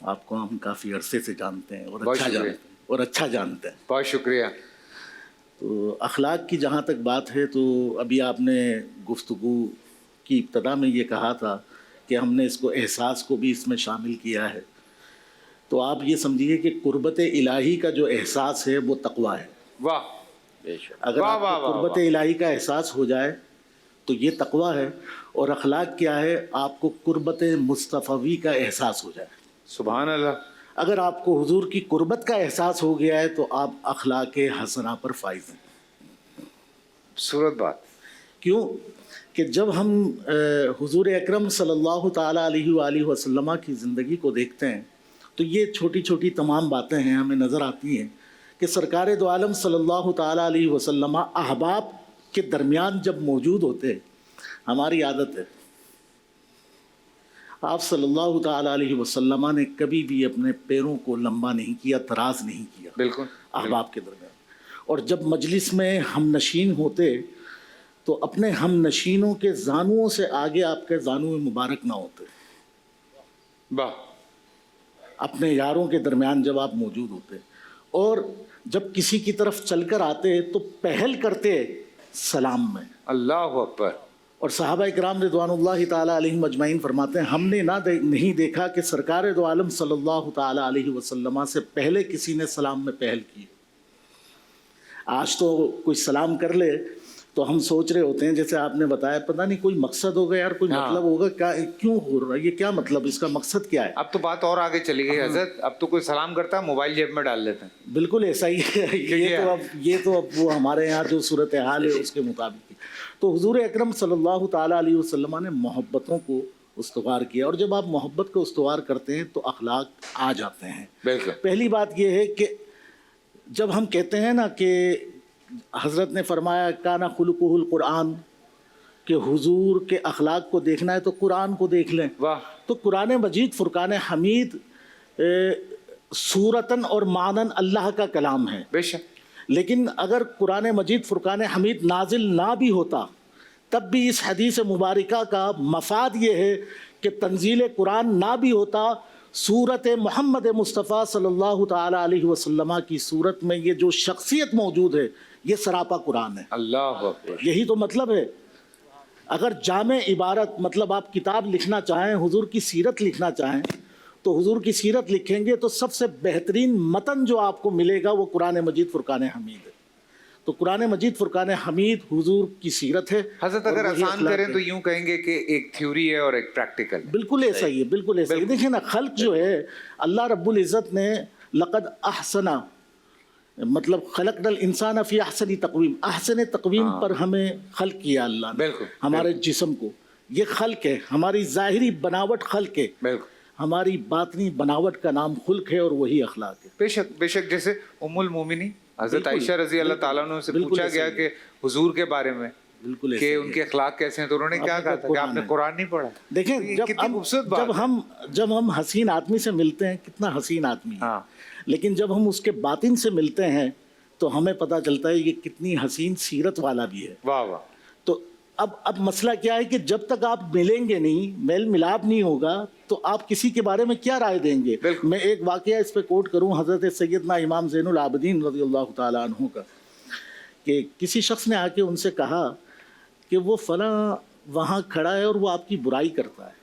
آپ کو ہم کافی عرصے سے جانتے ہیں اور اچھا جانتے ہیں. بہت شکریہ. تو اخلاق کی جہاں تک بات ہے تو ابھی آپ نے گفتگو کی ابتدا میں یہ کہا تھا کہ ہم نے اس کو احساس کو بھی اس میں شامل کیا ہے. تو آپ یہ سمجھیے کہ قربت الہی کا جو احساس ہے وہ تقویٰ ہے. واہ. اگر آپ کو قربت الہی کا احساس ہو جائے تو یہ تقویٰ ہے. اور اخلاق کیا ہے؟ آپ کو قربت مصطفی کا احساس ہو جائے. سبحان اللہ. اگر آپ کو حضور کی قربت کا احساس ہو گیا ہے تو آپ اخلاق حسنہ پر فائز ہیں. صورت بات. کیوں کہ جب ہم حضور اکرم صلی اللہ تعالیٰ علیہ وآلہ وسلم کی زندگی کو دیکھتے ہیں تو یہ چھوٹی چھوٹی تمام باتیں ہیں ہمیں نظر آتی ہیں کہ سرکار دو عالم صلی اللہ تعالیٰ علیہ وسلم احباب کے درمیان جب موجود ہوتے، ہماری عادت ہے، آپ صلی اللہ تعالیٰ علیہ وسلم نے کبھی بھی اپنے پیروں کو لمبا نہیں کیا، دراز نہیں کیا بالکل احباب کے درمیان. اور جب مجلس میں ہم نشین ہوتے تو اپنے ہم نشینوں کے زانوؤں سے آگے آپ کے زانو مبارک نہ ہوتے. واہ. اپنے یاروں کے درمیان جب آپ موجود ہوتے اور جب کسی کی طرف چل کر آتے تو پہل کرتے سلام میں. اللہ اکبر. اور صحابہ اکرام رضوان اللہ تعالیٰ علیہم اجمعین فرماتے ہیں ہم نے نہیں دیکھا کہ سرکار دو عالم صلی اللہ تعالیٰ علیہ وسلم سے پہلے کسی نے سلام میں پہل کی. آج تو کوئی سلام کر لے تو ہم سوچ رہے ہوتے ہیں جیسے آپ نے بتایا پتہ نہیں کوئی مقصد ہوگا یار، کوئی مطلب ہوگا، کیا کیوں ہو رہا ہے، یہ کیا مطلب، اس کا مقصد کیا ہے. اب تو بات اور آگے چلی گئی حضرت. اب تو کوئی سلام کرتا ہے موبائل جیب میں ڈال لیتے ہیں. بالکل ایسا ہی ہے. یہ تو اب وہ ہمارے یہاں جو صورتحال ہے اس کے مطابق. تو حضور اکرم صلی اللہ تعالیٰ علیہ وسلم نے محبتوں کو استوار کیا، اور جب آپ محبت کو استوار کرتے ہیں تو اخلاق آ جاتے ہیں. بالکل. پہلی بات یہ ہے کہ جب ہم کہتے ہیں نا کہ حضرت نے فرمایا کانا خلقہ القرآن، کہ حضور کے اخلاق کو دیکھنا ہے تو قرآن کو دیکھ لیں. واہ. تو قرآن مجید فرقان حمید صورتاً اور معناً اللہ کا کلام ہے. بے شک. لیکن اگر قرآن مجید فرقان حمید نازل نہ بھی ہوتا تب بھی اس حدیث مبارکہ کا مفاد یہ ہے کہ تنزیل قرآن نہ بھی ہوتا، صورت محمد مصطفیٰ صلی اللہ تعالیٰ علیہ وسلم کی صورت میں یہ جو شخصیت موجود ہے یہ سراپا قرآن ہے. اللہ اکبر. یہی تو مطلب ہے. اگر جامع عبارت مطلب آپ کتاب لکھنا چاہیں، حضور کی سیرت لکھنا چاہیں تو حضور کی سیرت لکھیں گے تو سب سے بہترین متن جو آپ کو ملے گا وہ قرآن مجید فرقان حمید ہے. تو قرآن مجید فرقان حمید حضور کی سیرت ہے. حضرت اگر آسان کریں تو یوں کہیں گے کہ ایک تھیوری ہے اور ایک پریکٹیکل. بالکل ایسا ہی ہے، بالکل ایسا ہی. دیکھیں نا خلق جو ہے اللہ رب العزت نے لقد احسنا، مطلب خلقنا الانسان فی احسن تقویم، احسن تقویم پر ہمیں خلق کیا اللہ نے. بالکل. ہمارے جسم کو یہ خلق ہے، ہماری ظاہری بناوٹ خلق ہے، بالکل. ہماری باطنی بناوٹ کا نام خلق ہے اور وہی اخلاق ہے. بے شک بے شک. جیسے ام المومنین حضرت عائشہ رضی اللہ تعالیٰ عنہ سے پوچھا گیا کہ حضور کے بارے میں بالکل کہ ان کے اخلاق کیسے ہیں تو انہوں نے کیا کہا تھا کہ آپ نے قرآن نہیں پڑھا. دیکھیں جب ہم حسین آدمی سے ملتے ہیں، کتنا حسین آدمی ہے، لیکن جب ہم اس کے باطن سے ملتے ہیں تو ہمیں پتہ چلتا ہے یہ کتنی حسین سیرت والا بھی ہے. واہ واہ. تو اب مسئلہ کیا ہے کہ جب تک آپ ملیں گے نہیں، میل ملاپ نہیں ہوگا تو آپ کسی کے بارے میں کیا رائے دیں گے. میں ایک واقعہ اس پہ کوٹ کروں حضرت سیدنا امام زین العابدین رضی اللہ تعالیٰ عنہ کا، کہ کسی شخص نے آ کے ان سے کہا کہ وہ فلاں وہاں کھڑا ہے اور وہ آپ کی برائی کرتا ہے.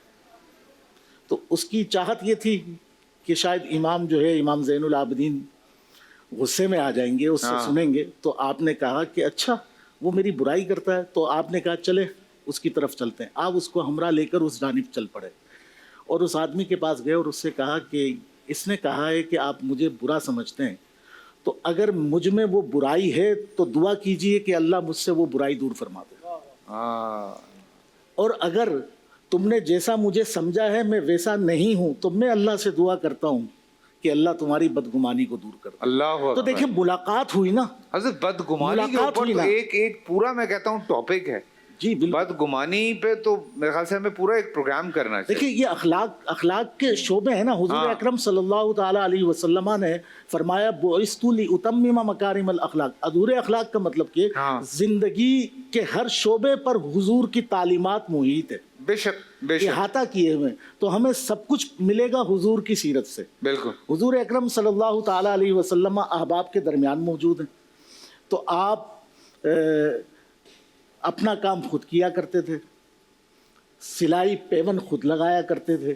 تو اس کی چاہت یہ تھی کہ شاید امام جو ہے امام زین العابدین غصے میں آ جائیں گے، اس سے سنیں گے. تو آپ نے کہا کہ اچھا وہ میری برائی کرتا ہے. تو آپ نے کہا چلے اس کی طرف چلتے ہیں. آپ اس کو ہمراہ لے کر اس جانب چل پڑے اور اس آدمی کے پاس گئے اور اس سے کہا کہ اس نے کہا ہے کہ آپ مجھے برا سمجھتے ہیں، تو اگر مجھ میں وہ برائی ہے تو دعا کیجئے کہ اللہ مجھ سے وہ برائی دور فرما دے. اور اگر تم نے جیسا مجھے سمجھا ہے میں ویسا نہیں ہوں تو میں اللہ سے دعا کرتا ہوں کہ اللہ تمہاری بدگمانی کو دور کر دے. اللہ. تو دیکھیں ملاقات ہوئی نا حضرت، بدگمانی کے اوپر تو ایک پورا میں کہتا ہوں ٹاپک ہے. جی بالکل. بدگمانی پہ تو میرے خیال سے ہمیں پورا ایک پروگرام کرنا چاہیے. دیکھیے یہ اخلاق کے شعبے ہیں نا. حضور اکرم صلی اللہ تعالیٰ علیہ وسلم نے فرمایا بعثت لأتمم مکارم الاخلاق. ادھورے اخلاق کا مطلب کہ زندگی کے ہر شعبے پر حضور کی تعلیمات محیط ہے, بے شک بے شک, احاطہ کیے ہوئے, تو ہمیں سب کچھ ملے گا حضور کی سیرت سے. بالکل. حضور اکرم صلی اللہ تعالیٰ علیہ وسلم احباب کے درمیان موجود ہیں, تو آپ اپنا کام خود کیا کرتے تھے, سلائی پیون خود لگایا کرتے تھے.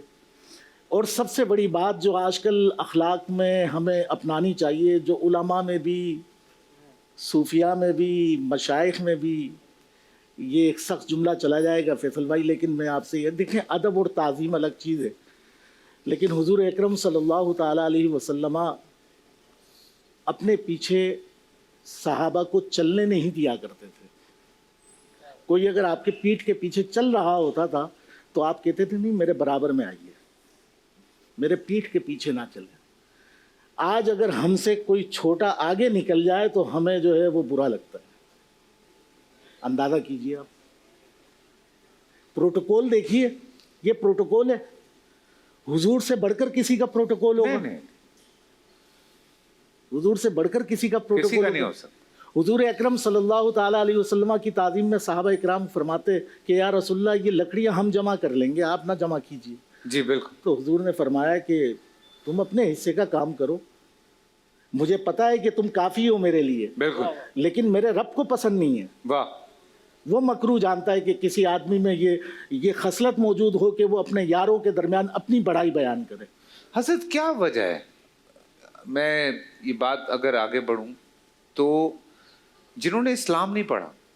اور سب سے بڑی بات جو آج کل اخلاق میں ہمیں اپنانی چاہیے, جو علماء میں بھی, صوفیاء میں بھی, مشائخ میں بھی, یہ ایک سخت جملہ چلا جائے گا فیصل بھائی, لیکن میں آپ سے یہ دیکھیں, ادب اور تعظیم الگ چیز ہے, لیکن حضور اکرم صلی اللہ تعالیٰ علیہ وسلم اپنے پیچھے صحابہ کو چلنے نہیں دیا کرتے تھے. کوئی اگر آپ کے پیٹھ کے پیچھے چل رہا ہوتا تھا تو آپ کہتے تھے نہیں میرے برابر میں آئیے, میرے پیٹھ کے پیچھے نہ چلیں. آج اگر ہم سے کوئی چھوٹا آگے نکل جائے تو ہمیں جو ہے وہ برا لگتا ہے. اندازہ کیجئے آپ, پروٹوکول دیکھیے, یہ پروٹوکول ہے, حضور سے بڑھ کر کسی کا پروٹوکول ہوگا؟ حضور سے بڑھ کر کسی کا پروٹوکول نہیں ہو سکتا. حضور اکرم صلی اللہ تعالیٰ علیہ وسلم کی تعظیم میں صحابہ اکرام فرماتے کہ یا رسول اللہ یہ لکڑیاں ہم جمع کر لیں گے, آپ نہ جمع کیجیے. جی بالکل. تو حضور نے فرمایا کہ تم اپنے حصے کا کام کرو, مجھے پتا ہے کہ تم کافی ہو میرے لیے, بالکل, لیکن میرے رب کو پسند نہیں ہے. واہ. وہ مکروہ جانتا ہے کہ کسی آدمی میں یہ خصلت موجود ہو کہ وہ اپنے یاروں کے درمیان اپنی بڑائی بیان کرے. حضرت کیا وجہ ہے, میں یہ بات اگر آگے بڑھوں تو جنہوں نے اسلام نہیں پڑھا,